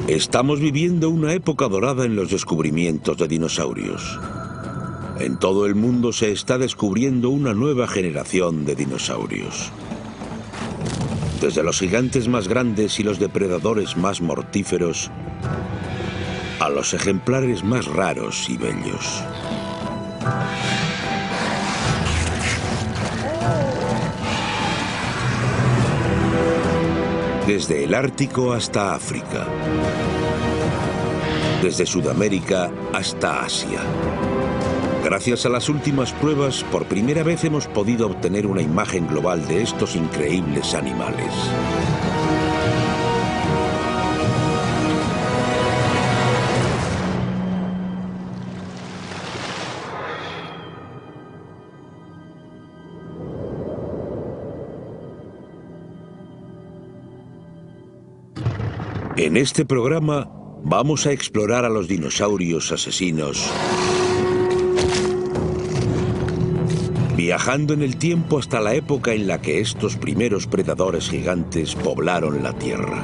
Estamos viviendo una época dorada en los descubrimientos de dinosaurios. En todo el mundo se está descubriendo una nueva generación de dinosaurios. Desde los gigantes más grandes y los depredadores más mortíferos, a los ejemplares más raros y bellos. Desde el Ártico hasta África. Desde Sudamérica hasta Asia. Gracias a las últimas pruebas, por primera vez hemos podido obtener una imagen global de estos increíbles animales. En este programa vamos a explorar a los dinosaurios asesinos, viajando en el tiempo hasta la época en la que estos primeros predadores gigantes poblaron la Tierra.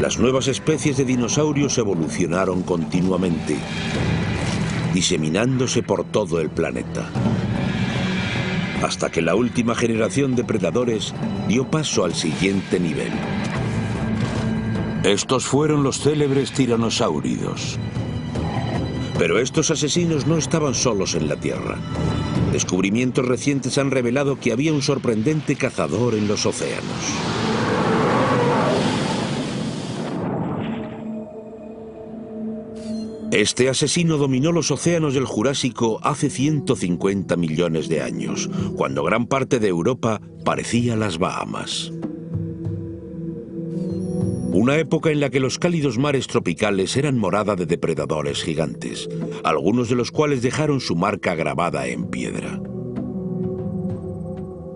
Las nuevas especies de dinosaurios evolucionaron continuamente, diseminándose por todo el planeta, hasta que la última generación de predadores dio paso al siguiente nivel. Estos fueron los célebres tiranosáuridos. Pero estos asesinos no estaban solos en la Tierra. Descubrimientos recientes han revelado que había un sorprendente cazador en los océanos. Este asesino dominó los océanos del Jurásico hace 150 millones de años, cuando gran parte de Europa parecía las Bahamas. Una época en la que los cálidos mares tropicales eran morada de depredadores gigantes, algunos de los cuales dejaron su marca grabada en piedra.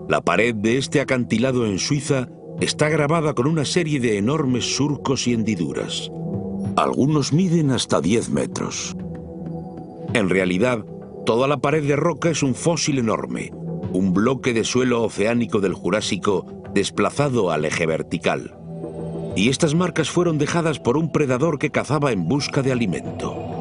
La pared de este acantilado en Suiza está grabada con una serie de enormes surcos y hendiduras. Algunos miden hasta 10 metros. En realidad, toda la pared de roca es un fósil enorme, un bloque de suelo oceánico del Jurásico desplazado al eje vertical. Y estas marcas fueron dejadas por un predador que cazaba en busca de alimento.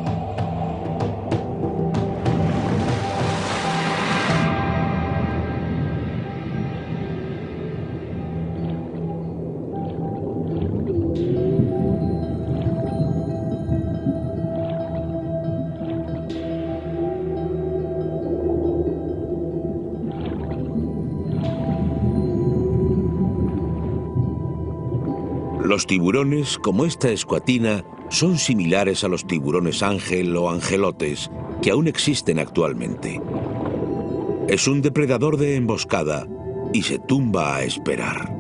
Los tiburones, como esta escuatina, son similares a los tiburones ángel o angelotes que aún existen actualmente. Es un depredador de emboscada y se tumba a esperar.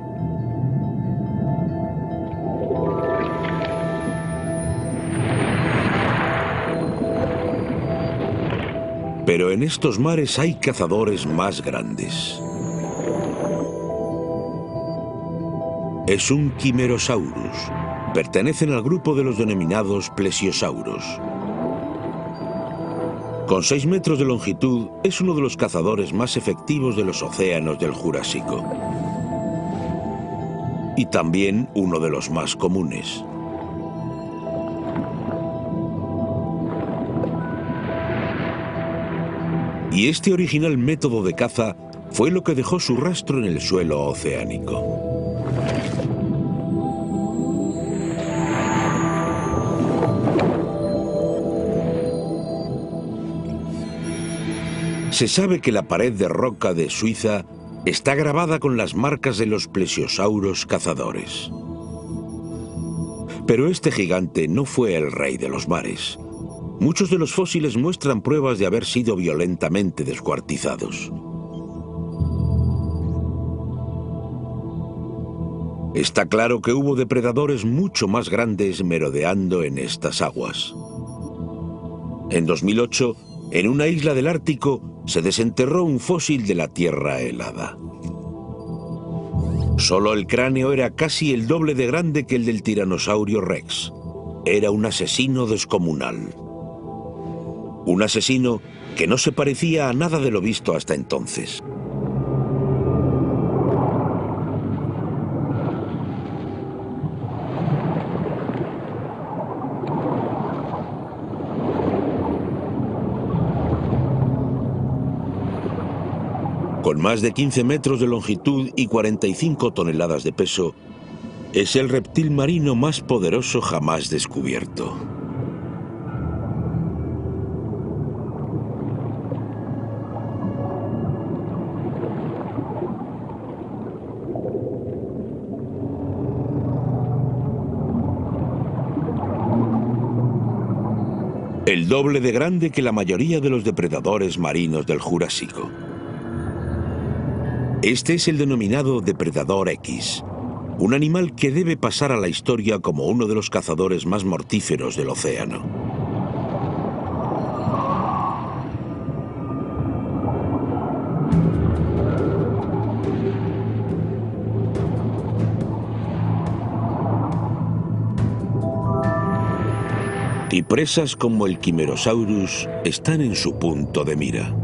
Pero en estos mares hay cazadores más grandes. Es un Quimerosaurus. Pertenecen al grupo de los denominados plesiosauros. Con 6 metros de longitud, es uno de los cazadores más efectivos de los océanos del Jurásico. Y también uno de los más comunes. Y este original método de caza fue lo que dejó su rastro en el suelo oceánico. Se sabe que la pared de roca de Suiza está grabada con las marcas de los plesiosauros cazadores. Pero este gigante no fue el rey de los mares. Muchos de los fósiles muestran pruebas de haber sido violentamente descuartizados. Está claro que hubo depredadores mucho más grandes merodeando en estas aguas. En 2008, en una isla del Ártico, se desenterró un fósil de la tierra helada. Solo el cráneo era casi el doble de grande que el del tiranosaurio Rex. Era un asesino descomunal. Un asesino que no se parecía a nada de lo visto hasta entonces. Con más de 15 metros de longitud y 45 toneladas de peso, es el reptil marino más poderoso jamás descubierto. El doble de grande que la mayoría de los depredadores marinos del Jurásico. Este es el denominado depredador X, un animal que debe pasar a la historia como uno de los cazadores más mortíferos del océano. Y presas como el Quimerosaurus están en su punto de mira.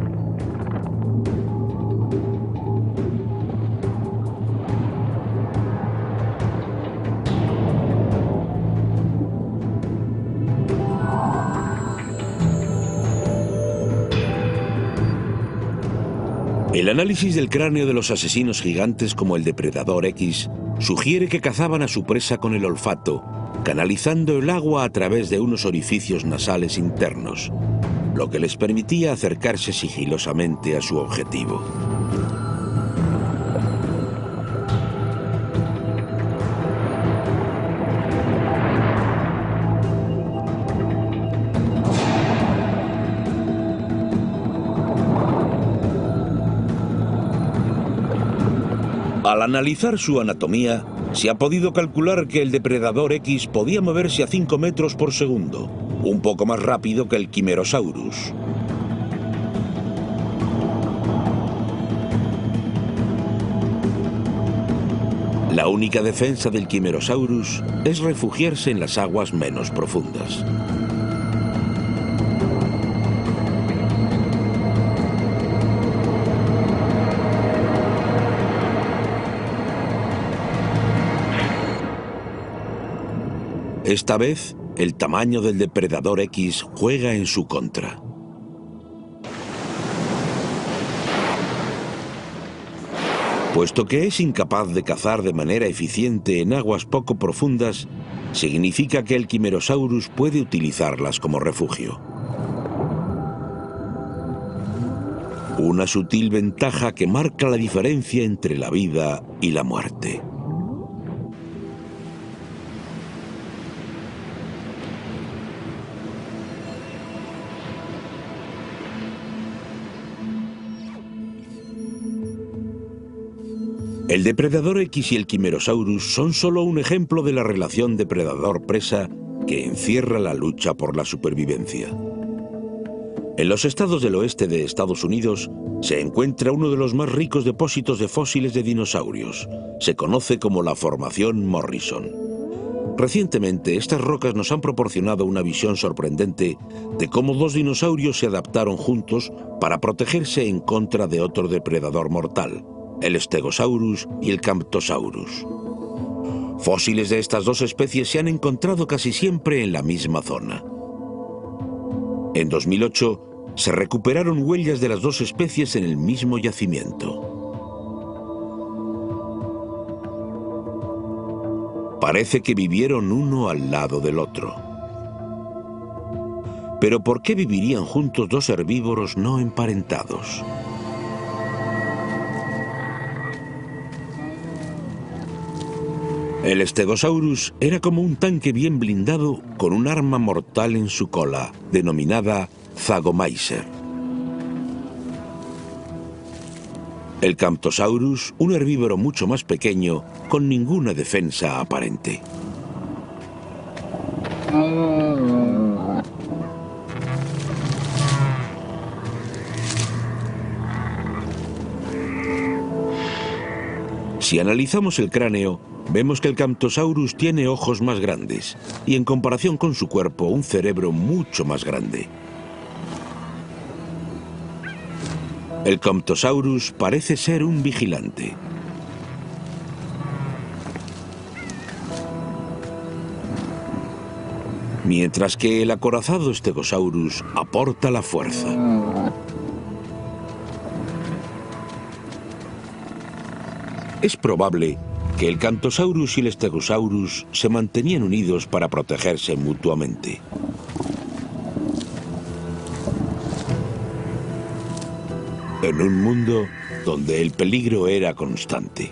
El análisis del cráneo de los asesinos gigantes como el depredador X sugiere que cazaban a su presa con el olfato, canalizando el agua a través de unos orificios nasales internos, lo que les permitía acercarse sigilosamente a su objetivo. Al analizar su anatomía, se ha podido calcular que el depredador X podía moverse a 5 metros por segundo, un poco más rápido que el Quimerosaurus. La única defensa del Quimerosaurus es refugiarse en las aguas menos profundas. Esta vez, el tamaño del depredador X juega en su contra. Puesto que es incapaz de cazar de manera eficiente en aguas poco profundas, significa que el Quimerosaurus puede utilizarlas como refugio. Una sutil ventaja que marca la diferencia entre la vida y la muerte. El depredador X y el Quimerosaurus son solo un ejemplo de la relación depredador-presa que encierra la lucha por la supervivencia. En los estados del oeste de Estados Unidos se encuentra uno de los más ricos depósitos de fósiles de dinosaurios. Se conoce como la Formación Morrison. Recientemente, estas rocas nos han proporcionado una visión sorprendente de cómo dos dinosaurios se adaptaron juntos para protegerse en contra de otro depredador mortal, el Stegosaurus y el Camptosaurus. Fósiles de estas dos especies se han encontrado casi siempre en la misma zona. En 2008, se recuperaron huellas de las dos especies en el mismo yacimiento. Parece que vivieron uno al lado del otro. Pero ¿por qué vivirían juntos dos herbívoros no emparentados? El Stegosaurus era como un tanque bien blindado con un arma mortal en su cola, denominada Zagomaiser. El Camptosaurus, un herbívoro mucho más pequeño, con ninguna defensa aparente. Si analizamos el cráneo, vemos que el Camptosaurus tiene ojos más grandes y, en comparación con su cuerpo, un cerebro mucho más grande. El Camptosaurus parece ser un vigilante. Mientras que el acorazado Stegosaurus aporta la fuerza. Es probable que el Camptosaurus y el Stegosaurus se mantenían unidos para protegerse mutuamente. En un mundo donde el peligro era constante.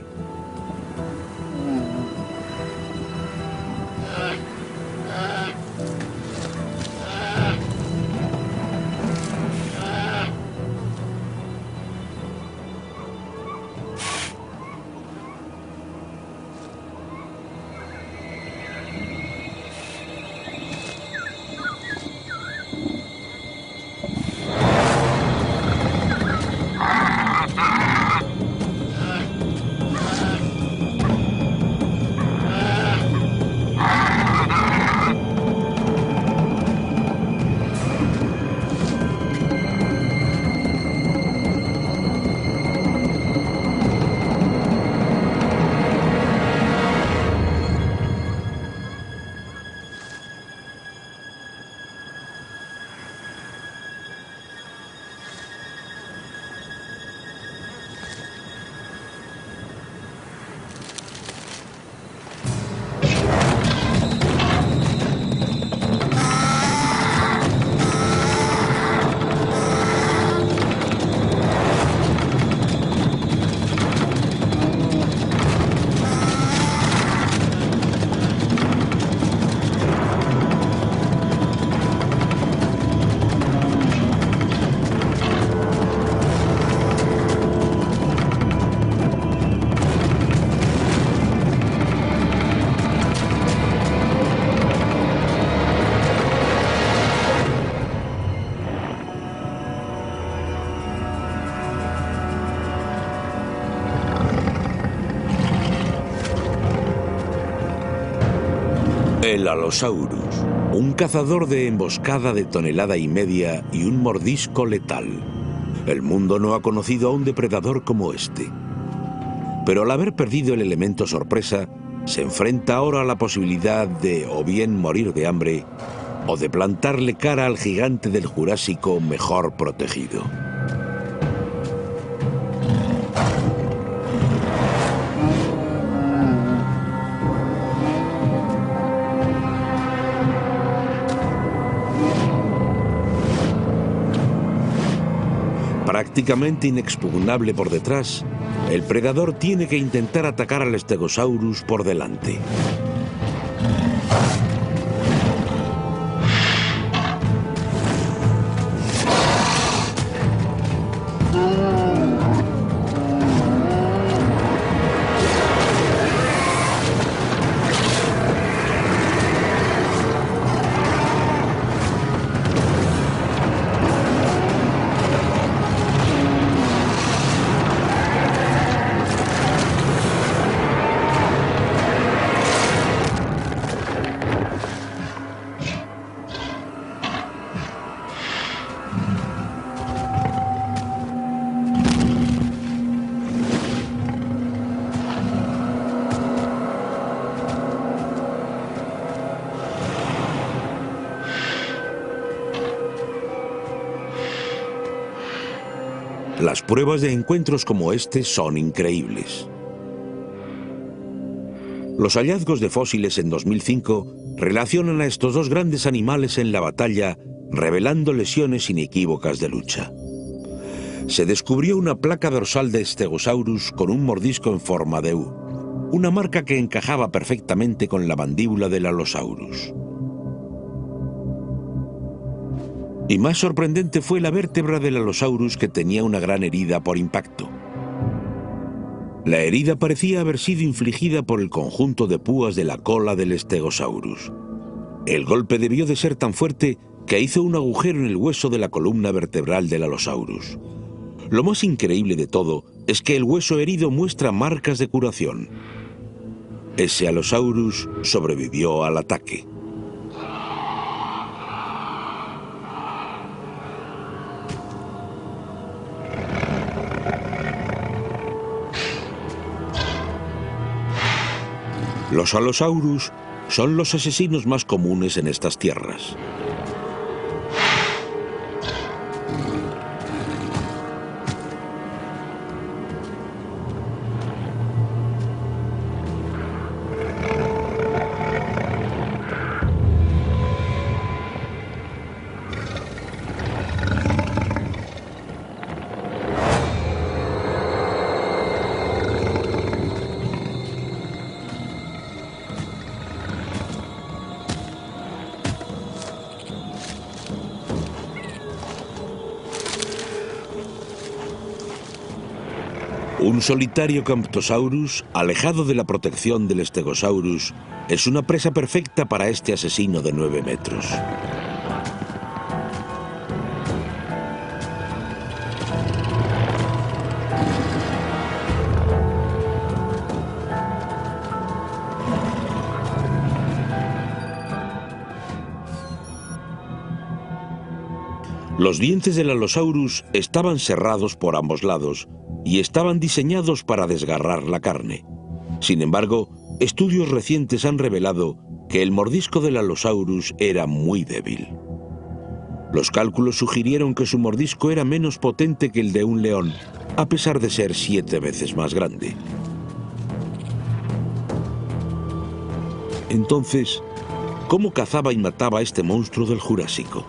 El Allosaurus, un cazador de emboscada de 1,5 toneladas y un mordisco letal. El mundo no ha conocido a un depredador como este. Pero al haber perdido el elemento sorpresa, se enfrenta ahora a la posibilidad de o bien morir de hambre o de plantarle cara al gigante del Jurásico mejor protegido. Prácticamente inexpugnable por detrás, el predador tiene que intentar atacar al Stegosaurus por delante. Las pruebas de encuentros como este son increíbles. Los hallazgos de fósiles en 2005 relacionan a estos dos grandes animales en la batalla, revelando lesiones inequívocas de lucha. Se descubrió una placa dorsal de Stegosaurus con un mordisco en forma de U, una marca que encajaba perfectamente con la mandíbula del Allosaurus. Y más sorprendente fue la vértebra del Allosaurus, que tenía una gran herida por impacto. La herida parecía haber sido infligida por el conjunto de púas de la cola del Stegosaurus. El golpe debió de ser tan fuerte que hizo un agujero en el hueso de la columna vertebral del Allosaurus. Lo más increíble de todo es que el hueso herido muestra marcas de curación. Ese Allosaurus sobrevivió al ataque. Los Allosaurus son los asesinos más comunes en estas tierras. Un solitario Camptosaurus, alejado de la protección del Stegosaurus, es una presa perfecta para este asesino de 9 metros. Los dientes del Allosaurus estaban cerrados por ambos lados y estaban diseñados para desgarrar la carne. Sin embargo, estudios recientes han revelado que el mordisco del Allosaurus era muy débil. Los cálculos sugirieron que su mordisco era menos potente que el de un león, a pesar de ser 7 veces más grande. Entonces, ¿cómo cazaba y mataba este monstruo del Jurásico?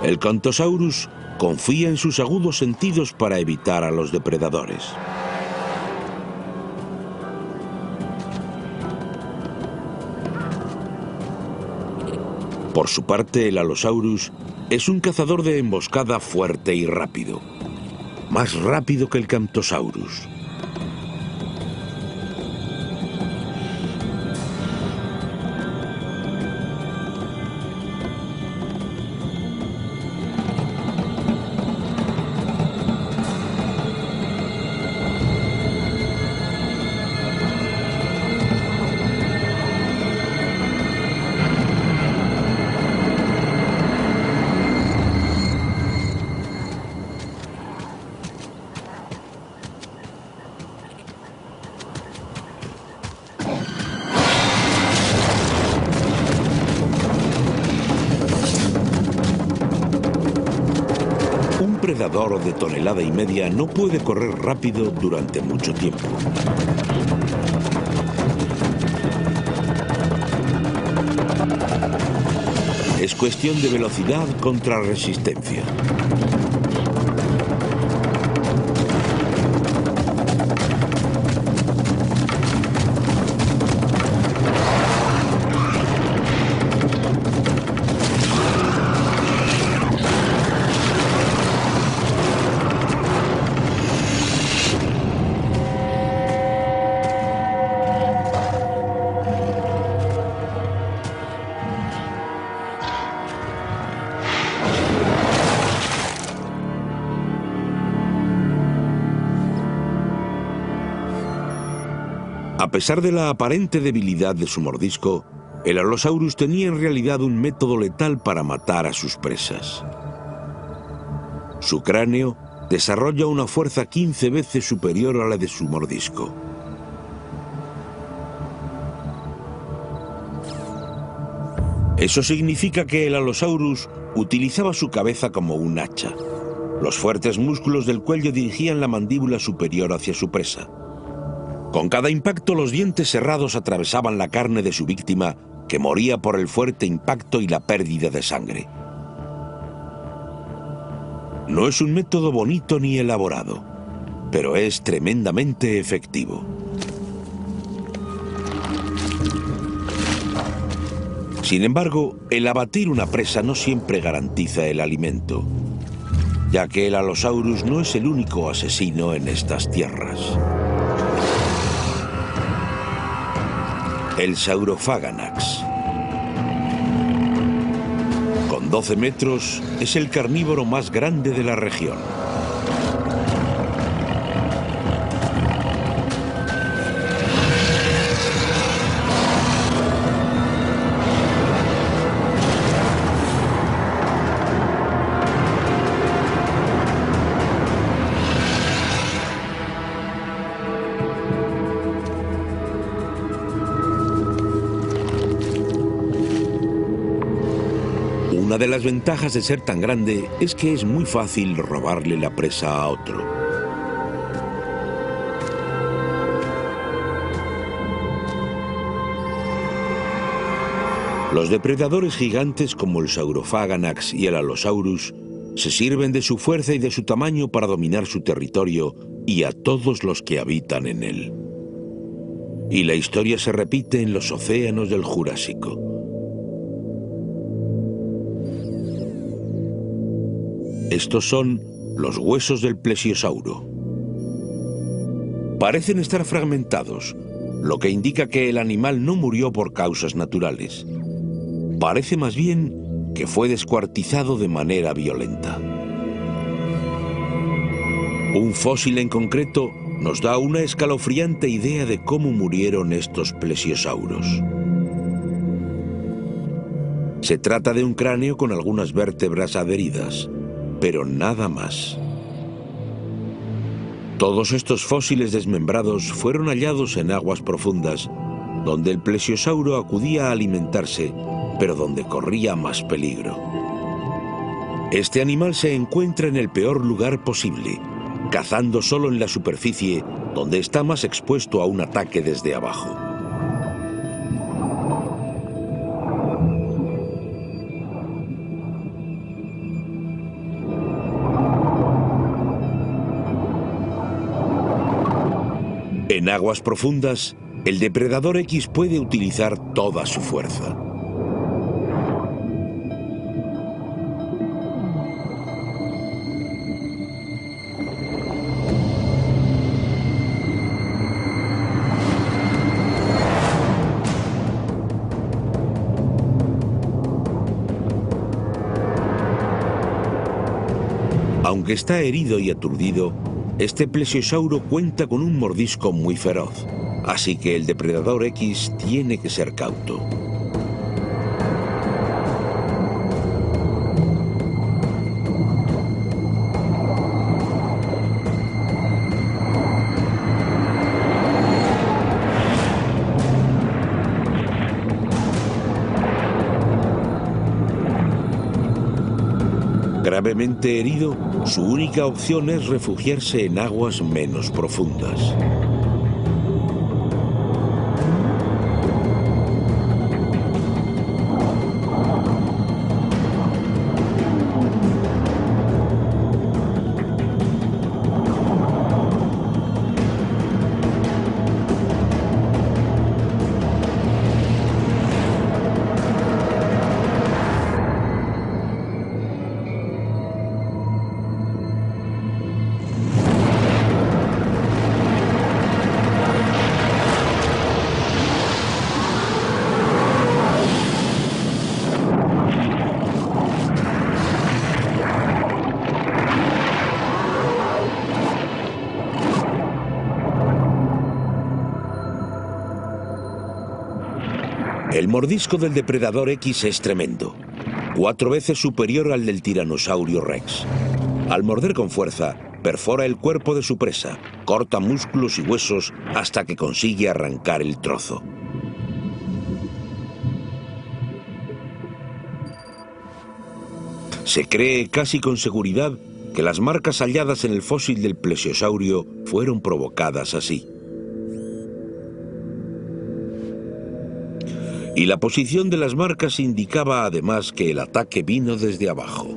El Camptosaurus confía en sus agudos sentidos para evitar a los depredadores. Por su parte, el Allosaurus es un cazador de emboscada fuerte y rápido. Más rápido que el Camptosaurus. Un predador de 1,5 toneladas no puede correr rápido durante mucho tiempo. Es cuestión de velocidad contra resistencia. A pesar de la aparente debilidad de su mordisco, el Allosaurus tenía en realidad un método letal para matar a sus presas. Su cráneo desarrolla una fuerza 15 veces superior a la de su mordisco. Eso significa que el Allosaurus utilizaba su cabeza como un hacha. Los fuertes músculos del cuello dirigían la mandíbula superior hacia su presa. Con cada impacto, los dientes cerrados atravesaban la carne de su víctima, que moría por el fuerte impacto y la pérdida de sangre. No es un método bonito ni elaborado, pero es tremendamente efectivo. Sin embargo, el abatir una presa no siempre garantiza el alimento, ya que el Allosaurus no es el único asesino en estas tierras. El Saurophaganax. Con 12 metros, es el carnívoro más grande de la región. Una de las ventajas de ser tan grande es que es muy fácil robarle la presa a otro. Los depredadores gigantes como el Saurophaganax y el Allosaurus se sirven de su fuerza y de su tamaño para dominar su territorio y a todos los que habitan en él. Y la historia se repite en los océanos del Jurásico. Estos son los huesos del plesiosauro. Parecen estar fragmentados, lo que indica que el animal no murió por causas naturales. Parece más bien que fue descuartizado de manera violenta. Un fósil en concreto nos da una escalofriante idea de cómo murieron estos plesiosauros. Se trata de un cráneo con algunas vértebras adheridas, pero nada más. Todos estos fósiles desmembrados fueron hallados en aguas profundas, donde el plesiosauro acudía a alimentarse, pero donde corría más peligro. Este animal se encuentra en el peor lugar posible, cazando solo en la superficie, donde está más expuesto a un ataque desde abajo. En aguas profundas, el depredador X puede utilizar toda su fuerza. Aunque está herido y aturdido, este plesiosauro cuenta con un mordisco muy feroz, así que el depredador X tiene que ser cauto. Gravemente herido, su única opción es refugiarse en aguas menos profundas. El mordisco del depredador X es tremendo, 4 veces superior al del Tiranosaurio Rex. Al morder con fuerza, perfora el cuerpo de su presa, corta músculos y huesos hasta que consigue arrancar el trozo. Se cree casi con seguridad que las marcas halladas en el fósil del plesiosaurio fueron provocadas así. Y la posición de las marcas indicaba además que el ataque vino desde abajo.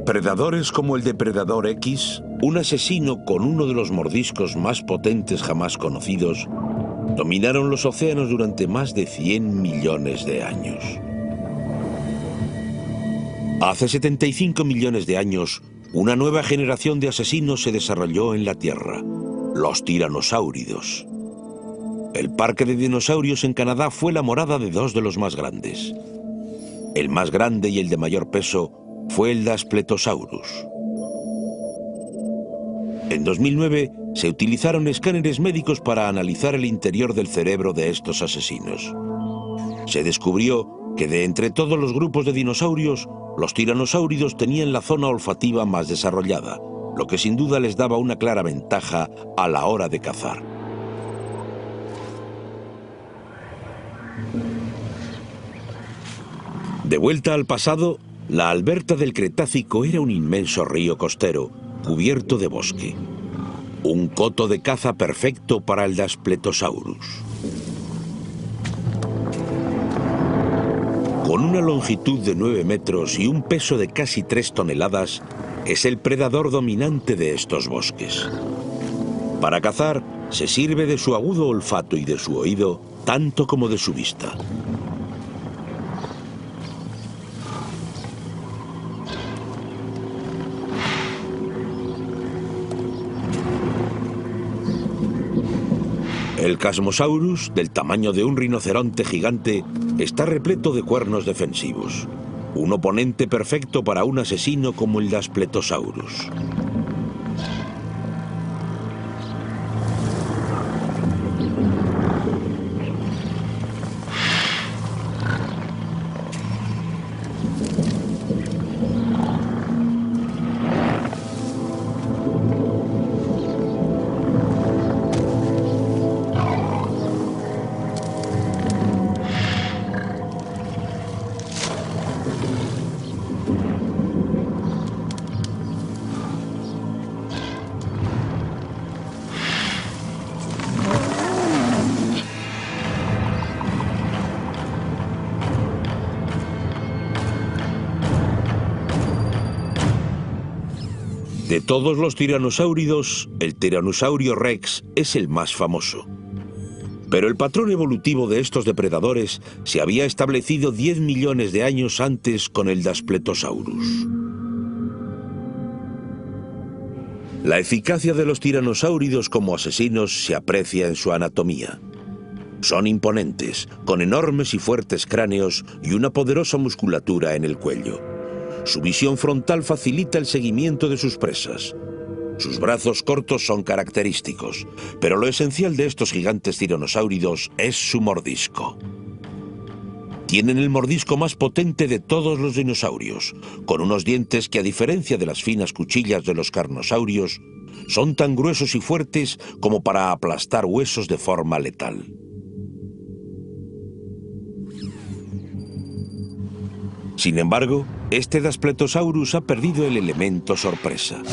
Predadores como el depredador X, un asesino con uno de los mordiscos más potentes jamás conocidos, dominaron los océanos durante más de 100 millones de años. Hace 75 millones de años, una nueva generación de asesinos se desarrolló en la Tierra, los tiranosáuridos. El parque de dinosaurios en Canadá fue la morada de 2 de los más grandes. El más grande y el de mayor peso fue el Daspletosaurus. En 2009 se utilizaron escáneres médicos para analizar el interior del cerebro de estos asesinos. Se descubrió que de entre todos los grupos de dinosaurios, los tiranosáuridos tenían la zona olfativa más desarrollada, lo que sin duda les daba una clara ventaja a la hora de cazar. De vuelta al pasado, la Alberta del Cretácico era un inmenso río costero, cubierto de bosque. Un coto de caza perfecto para el Daspletosaurus. Con una longitud de 9 metros y un peso de casi 3 toneladas, es el predador dominante de estos bosques. Para cazar, se sirve de su agudo olfato y de su oído, tanto como de su vista. El Chasmosaurus, del tamaño de un rinoceronte gigante, está repleto de cuernos defensivos. Un oponente perfecto para un asesino como el Daspletosaurus. De todos los tiranosáuridos, el Tyrannosaurio Rex es el más famoso. Pero el patrón evolutivo de estos depredadores se había establecido 10 millones de años antes con el Daspletosaurus. La eficacia de los tiranosáuridos como asesinos se aprecia en su anatomía. Son imponentes, con enormes y fuertes cráneos y una poderosa musculatura en el cuello. Su visión frontal facilita el seguimiento de sus presas. Sus brazos cortos son característicos, pero lo esencial de estos gigantes tiranosáuridos es su mordisco. Tienen el mordisco más potente de todos los dinosaurios, con unos dientes que, a diferencia de las finas cuchillas de los carnosaurios, son tan gruesos y fuertes como para aplastar huesos de forma letal. Sin embargo, este Daspletosaurus ha perdido el elemento sorpresa.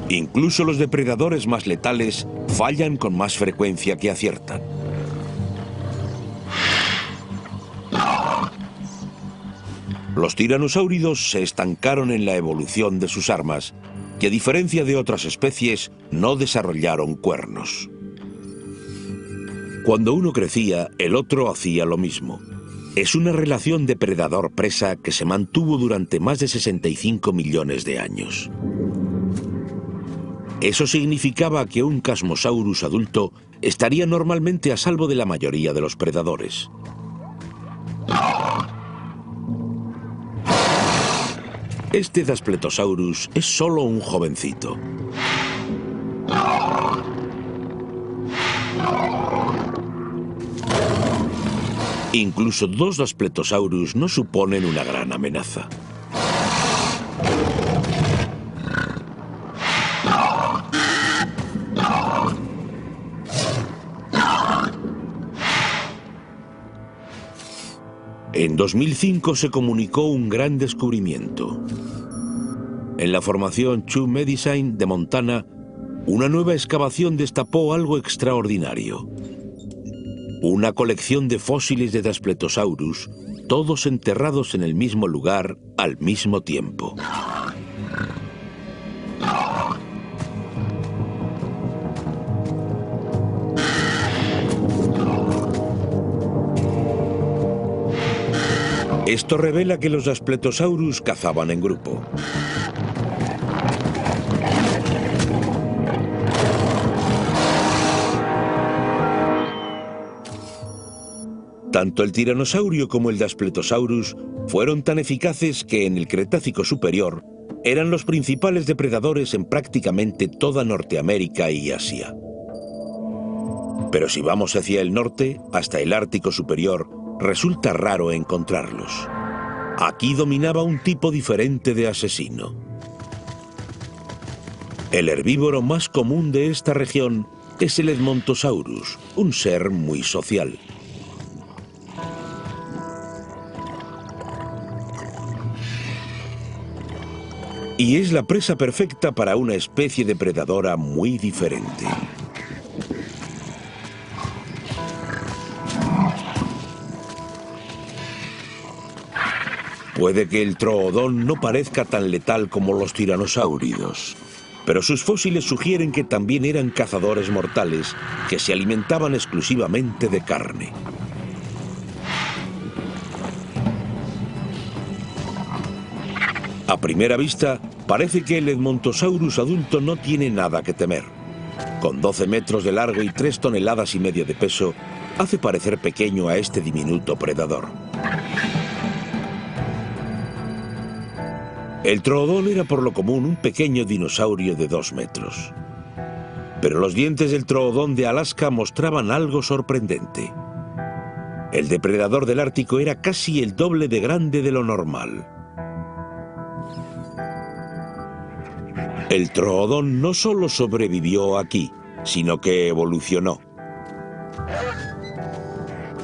Incluso los depredadores más letales fallan con más frecuencia que aciertan. Los tiranosáuridos se estancaron en la evolución de sus armas, que a diferencia de otras especies, no desarrollaron cuernos. Cuando uno crecía, el otro hacía lo mismo. Es una relación depredador-presa que se mantuvo durante más de 65 millones de años. Eso significaba que un Chasmosaurus adulto estaría normalmente a salvo de la mayoría de los predadores. Este Daspletosaurus es solo un jovencito. Incluso 2 Daspletosaurus no suponen una gran amenaza. En 2005 se comunicó un gran descubrimiento. En la formación Chu Medicine de Montana, una nueva excavación destapó algo extraordinario. Una colección de fósiles de Daspletosaurus, todos enterrados en el mismo lugar al mismo tiempo. Esto revela que los Daspletosaurus cazaban en grupo. Tanto el tiranosaurio como el Daspletosaurus fueron tan eficaces que en el Cretácico superior eran los principales depredadores en prácticamente toda Norteamérica y Asia. Pero si vamos hacia el norte, hasta el Ártico Superior, resulta raro encontrarlos. Aquí dominaba un tipo diferente de asesino. El herbívoro más común de esta región es el Edmontosaurus, un ser muy social. Y es la presa perfecta para una especie depredadora muy diferente. Puede que el troodón no parezca tan letal como los tiranosáuridos, pero sus fósiles sugieren que también eran cazadores mortales que se alimentaban exclusivamente de carne. A primera vista, parece que el Edmontosaurus adulto no tiene nada que temer. Con 12 metros de largo y 3,5 toneladas de peso, hace parecer pequeño a este diminuto predador. El troodón era por lo común un pequeño dinosaurio de 2 metros. Pero los dientes del troodón de Alaska mostraban algo sorprendente. El depredador del Ártico era casi el doble de grande de lo normal. El troodón no solo sobrevivió aquí, sino que evolucionó.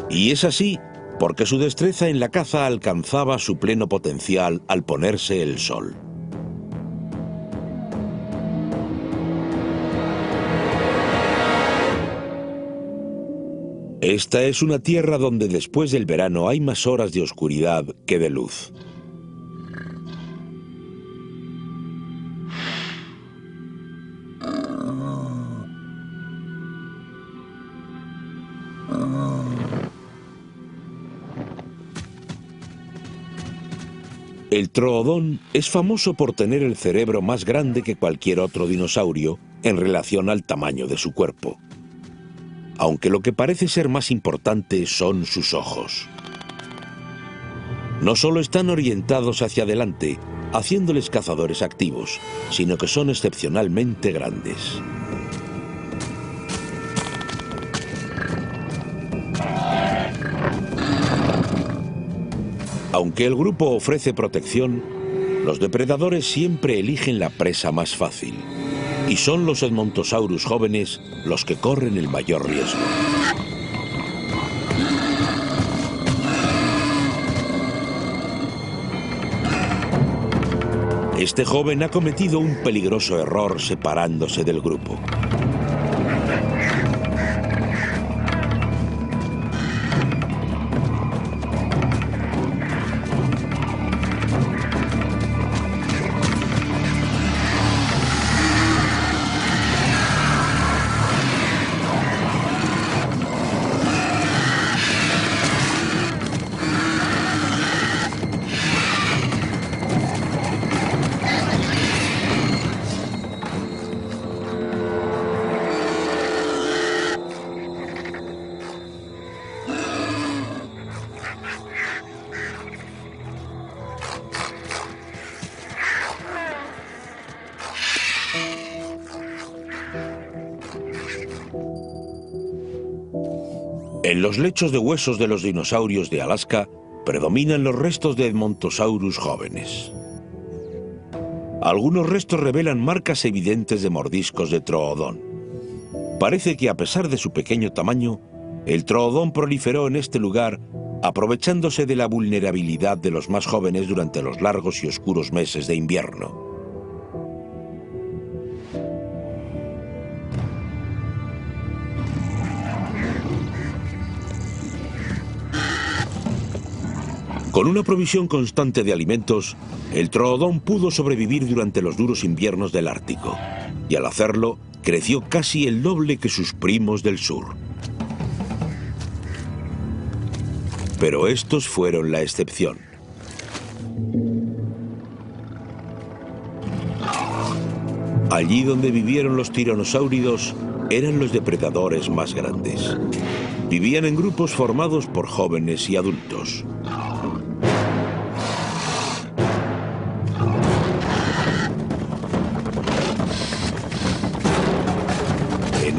Y es así porque su destreza en la caza alcanzaba su pleno potencial al ponerse el sol. Esta es una tierra donde después del verano hay más horas de oscuridad que de luz. El troodón es famoso por tener el cerebro más grande que cualquier otro dinosaurio en relación al tamaño de su cuerpo. Aunque lo que parece ser más importante son sus ojos. No solo están orientados hacia adelante, haciéndoles cazadores activos, sino que son excepcionalmente grandes. Aunque el grupo ofrece protección, los depredadores siempre eligen la presa más fácil. Y son los Edmontosaurus jóvenes los que corren el mayor riesgo. Este joven ha cometido un peligroso error separándose del grupo. En los lechos de huesos de los dinosaurios de Alaska predominan los restos de Edmontosaurus jóvenes. Algunos restos revelan marcas evidentes de mordiscos de troodón. Parece que a pesar de su pequeño tamaño, el troodón proliferó en este lugar aprovechándose de la vulnerabilidad de los más jóvenes durante los largos y oscuros meses de invierno. Con una provisión constante de alimentos, el troodón pudo sobrevivir durante los duros inviernos del Ártico, y al hacerlo, creció casi el doble que sus primos del sur. Pero estos fueron la excepción. Allí donde vivieron los tiranosáuridos, eran los depredadores más grandes. Vivían en grupos formados por jóvenes y adultos.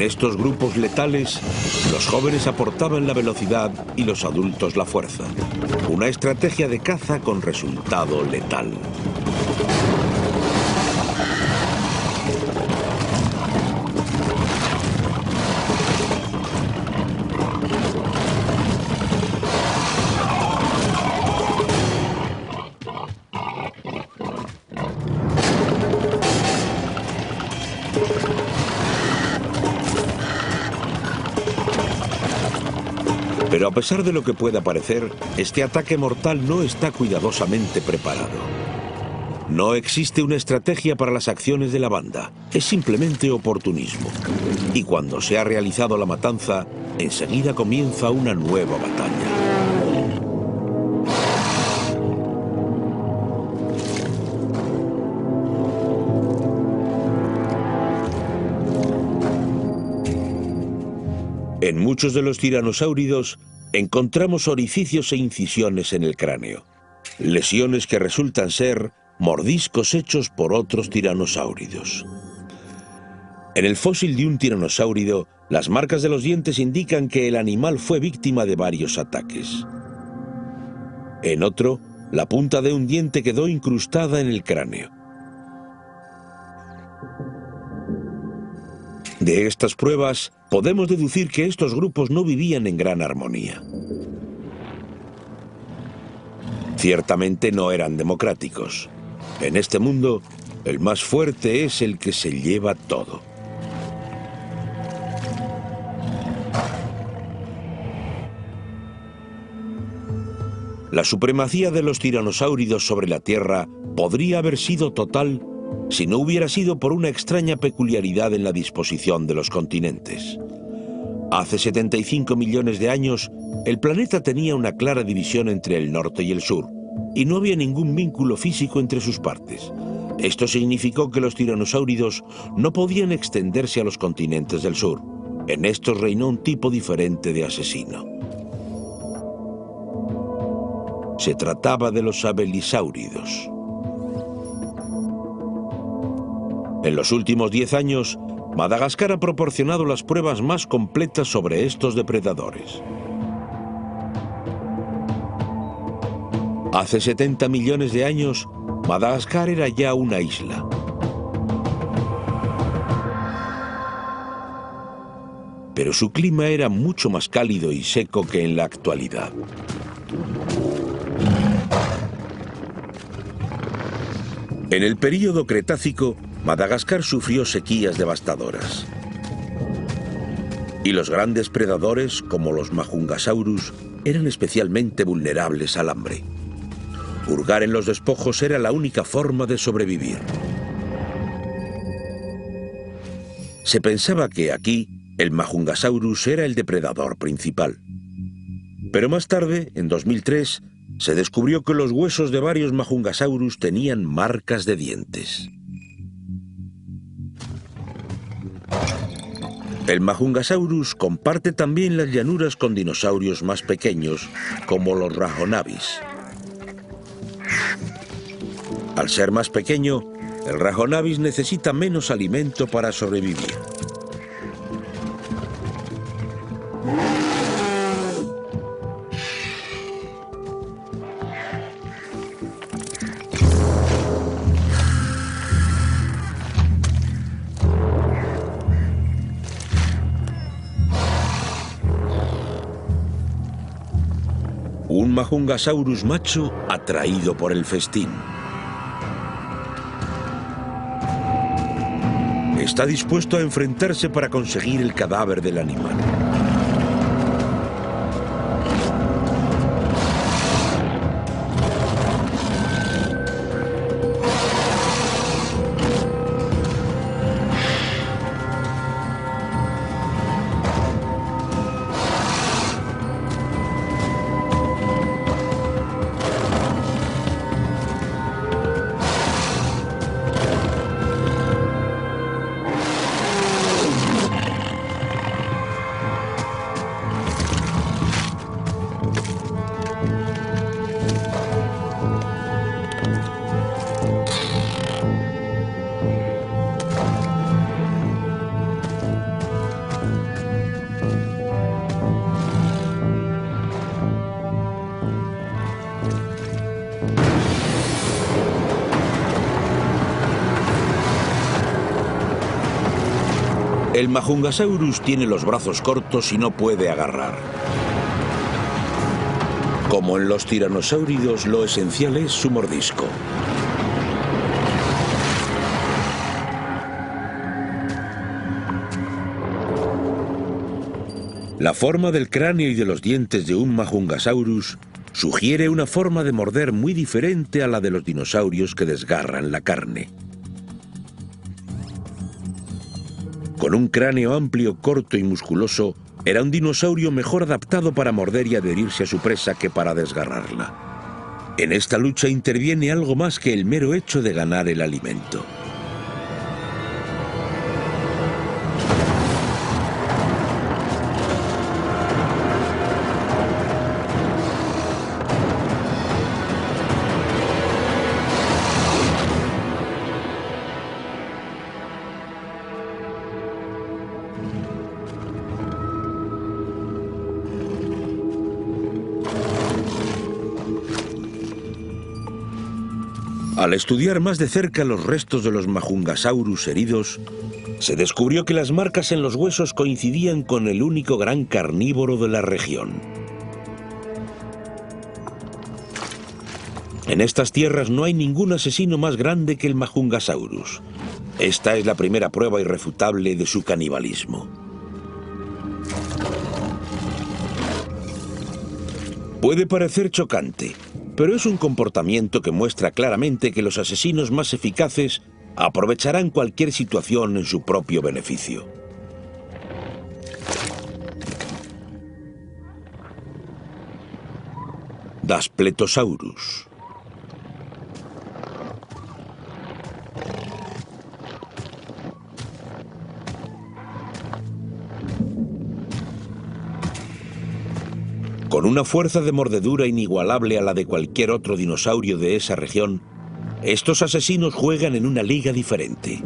En En estos grupos letales, los jóvenes aportaban la velocidad y los adultos la fuerza. Una estrategia de caza con resultado letal. Pero a pesar de lo que pueda parecer, este ataque mortal no está cuidadosamente preparado. No existe una estrategia para las acciones de la banda, es simplemente oportunismo. Y cuando se ha realizado la matanza, enseguida comienza una nueva batalla. En muchos de los tiranosáuridos encontramos orificios e incisiones en el cráneo, lesiones que resultan ser mordiscos hechos por otros tiranosáuridos. En el fósil de un tiranosáurido, las marcas de los dientes indican que el animal fue víctima de varios ataques. En otro, la punta de un diente quedó incrustada en el cráneo. De estas pruebas, podemos deducir que estos grupos no vivían en gran armonía. Ciertamente no eran democráticos. En este mundo, el más fuerte es el que se lleva todo. La supremacía de los tiranosáuridos sobre la Tierra podría haber sido total si no hubiera sido por una extraña peculiaridad en la disposición de los continentes. Hace 75 millones de años, el planeta tenía una clara división entre el norte y el sur, y no había ningún vínculo físico entre sus partes. Esto significó que los tiranosáuridos no podían extenderse a los continentes del sur. En estos reinó un tipo diferente de asesino. Se trataba de los abelisáuridos. En los últimos 10 años, Madagascar ha proporcionado las pruebas más completas sobre estos depredadores. Hace 70 millones de años, Madagascar era ya una isla. Pero su clima era mucho más cálido y seco que en la actualidad. En el período Cretácico, Madagascar sufrió sequías devastadoras. Y los grandes predadores, como los Majungasaurus, eran especialmente vulnerables al hambre. Hurgar en los despojos era la única forma de sobrevivir. Se pensaba que aquí el Majungasaurus era el depredador principal. Pero más tarde, en 2003, se descubrió que los huesos de varios Majungasaurus tenían marcas de dientes. El Majungasaurus comparte también las llanuras con dinosaurios más pequeños, como los Rajonnabis. Al ser más pequeño, el Rajonnabis necesita menos alimento para sobrevivir. Un Majungasaurus macho atraído por el festín. Está dispuesto a enfrentarse para conseguir el cadáver del animal. El Majungasaurus tiene los brazos cortos y no puede agarrar. Como en los tiranosáuridos, lo esencial es su mordisco. La forma del cráneo y de los dientes de un Majungasaurus sugiere una forma de morder muy diferente a la de los dinosaurios que desgarran la carne. Con un cráneo amplio, corto y musculoso, era un dinosaurio mejor adaptado para morder y adherirse a su presa que para desgarrarla. En esta lucha interviene algo más que el mero hecho de ganar el alimento. Al estudiar más de cerca los restos de los Majungasaurus heridos, se descubrió que las marcas en los huesos coincidían con el único gran carnívoro de la región. En estas tierras no hay ningún asesino más grande que el Majungasaurus. Esta es la primera prueba irrefutable de su canibalismo. Puede parecer chocante, pero es un comportamiento que muestra claramente que los asesinos más eficaces aprovecharán cualquier situación en su propio beneficio. Daspletosaurus. Con una fuerza de mordedura inigualable a la de cualquier otro dinosaurio de esa región, estos asesinos juegan en una liga diferente.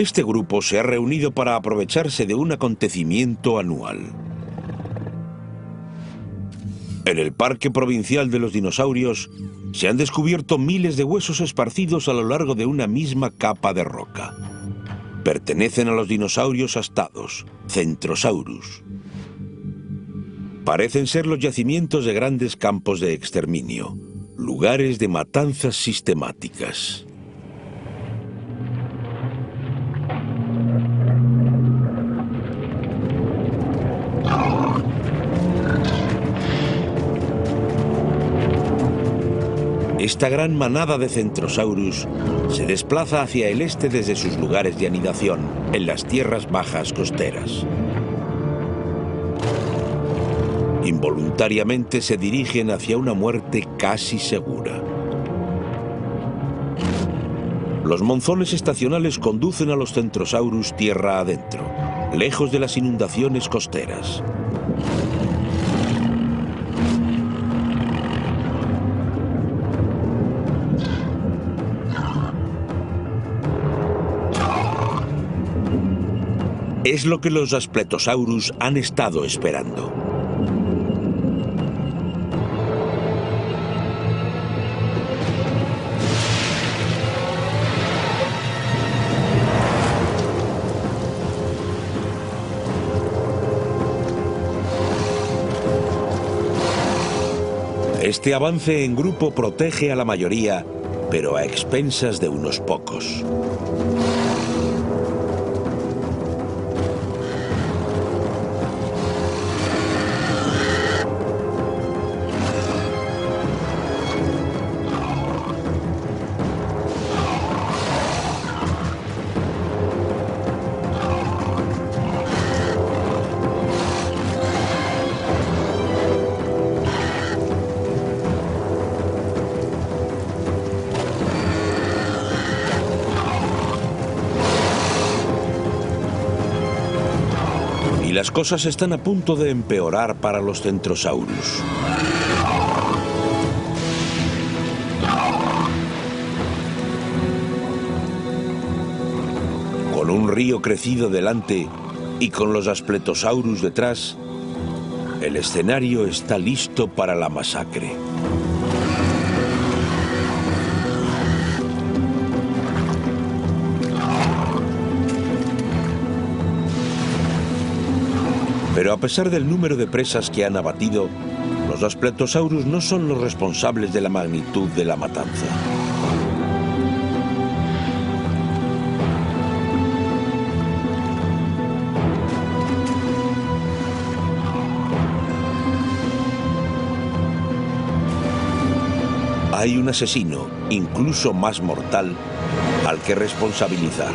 Este grupo se ha reunido para aprovecharse de un acontecimiento anual. En el Parque Provincial de los Dinosaurios se han descubierto miles de huesos esparcidos a lo largo de una misma capa de roca. Pertenecen a los dinosaurios astados, Centrosaurus. Parecen ser los yacimientos de grandes campos de exterminio, lugares de matanzas sistemáticas. Esta gran manada de Centrosaurus se desplaza hacia el este desde sus lugares de anidación, en las tierras bajas costeras. Involuntariamente se dirigen hacia una muerte casi segura. Los monzones estacionales conducen a los Centrosaurus tierra adentro, lejos de las inundaciones costeras. Es lo que los Daspletosaurus han estado esperando. Este avance en grupo protege a la mayoría, pero a expensas de unos pocos. Y las cosas están a punto de empeorar para los Centrosaurus. río crecido delante y con los Aspletosaurus detrás, el escenario está listo para la masacre. Pero a pesar del número de presas que han abatido, los Aspletosaurus no son los responsables de la magnitud de la matanza. Hay un asesino, incluso más mortal, al que responsabilizar.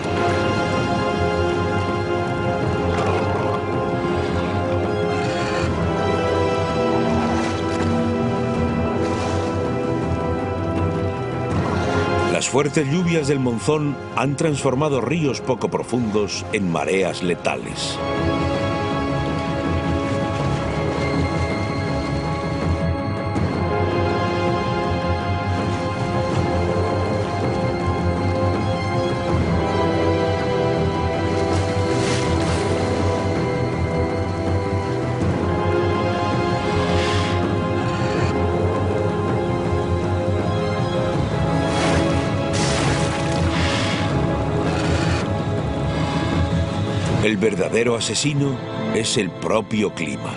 Las fuertes lluvias del monzón han transformado ríos poco profundos en mareas letales. El verdadero asesino es el propio clima.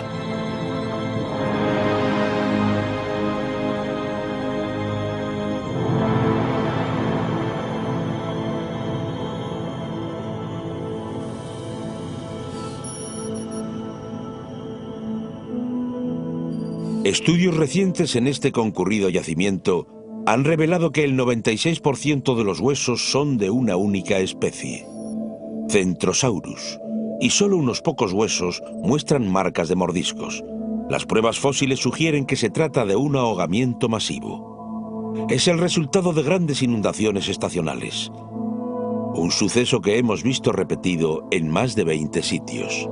Estudios recientes en este concurrido yacimiento han revelado que el 96% de los huesos son de una única especie, Centrosaurus, y solo unos pocos huesos muestran marcas de mordiscos. Las pruebas fósiles sugieren que se trata de un ahogamiento masivo. Es el resultado de grandes inundaciones estacionales, un suceso que hemos visto repetido en más de 20 sitios.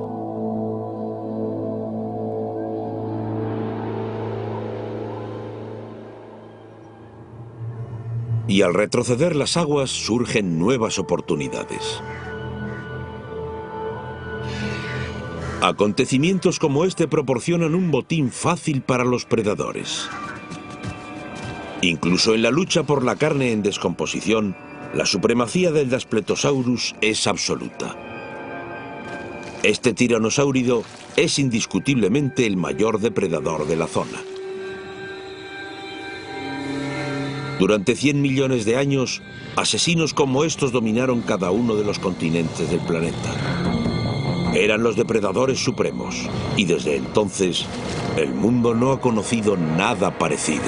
Y al retroceder las aguas surgen nuevas oportunidades. Acontecimientos como este proporcionan un botín fácil para los predadores. Incluso en la lucha por la carne en descomposición, la supremacía del Daspletosaurus es absoluta. Este tiranosáurido es indiscutiblemente el mayor depredador de la zona. Durante 100 millones de años, asesinos como estos dominaron cada uno de los continentes del planeta. Eran los depredadores supremos, y desde entonces, el mundo no ha conocido nada parecido.